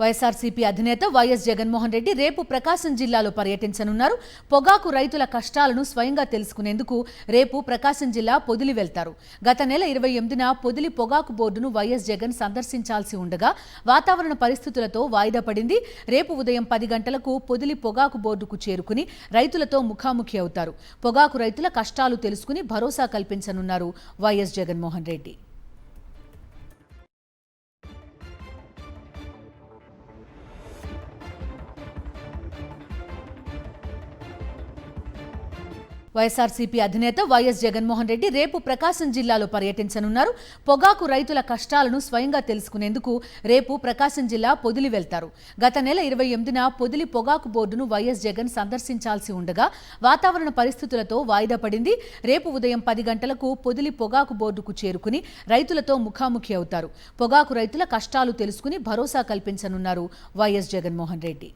వైఎస్ఆర్సీపీ అధినేత వైఎస్ జగన్మోహన్ రెడ్డి రేపు ప్రకాశం జిల్లాలో పర్యటించనున్నారు. పొగాకు రైతుల కష్టాలను స్వయంగా తెలుసుకునేందుకు రేపు ప్రకాశం జిల్లా పొదిలి వెళ్తారు. గత నెల 28న పొదిలి పొగాకు బోర్డును వైఎస్ జగన్ సందర్శించాల్సి ఉండగా వాతావరణ పరిస్థితులతో వాయిదా పడింది. రేపు ఉదయం 10 గంటలకు పొదిలి పొగాకు బోర్డుకు చేరుకుని రైతులతో ముఖాముఖి అవుతారు. పొగాకు రైతుల కష్టాలు తెలుసుకుని భరోసా కల్పించనున్నారు వైఎస్ జగన్మోహన్ రెడ్డి. వైఎస్ఆర్సీపీ అధినేత వైఎస్ జగన్మోహన్ రెడ్డి రేపు ప్రకాశం జిల్లాలో పర్యటించనున్నారు. పొగాకు రైతుల కష్టాలను స్వయంగా తెలుసుకునేందుకు రేపు ప్రకాశం జిల్లా పొదిలి వెళ్తారు. గత నెల 28న పొదిలి పొగాకు బోర్డును వైఎస్ జగన్ సందర్శించాల్సి ఉండగా వాతావరణ పరిస్థితులతో వాయిదా పడింది. రేపు ఉదయం 10 గంటలకు పొదిలి పొగాకు బోర్డుకు చేరుకుని రైతులతో ముఖాముఖి అవుతారు. పొగాకు రైతుల కష్టాలు తెలుసుకుని భరోసా కల్పించనున్నారు వైఎస్ జగన్మోహన్ రెడ్డి.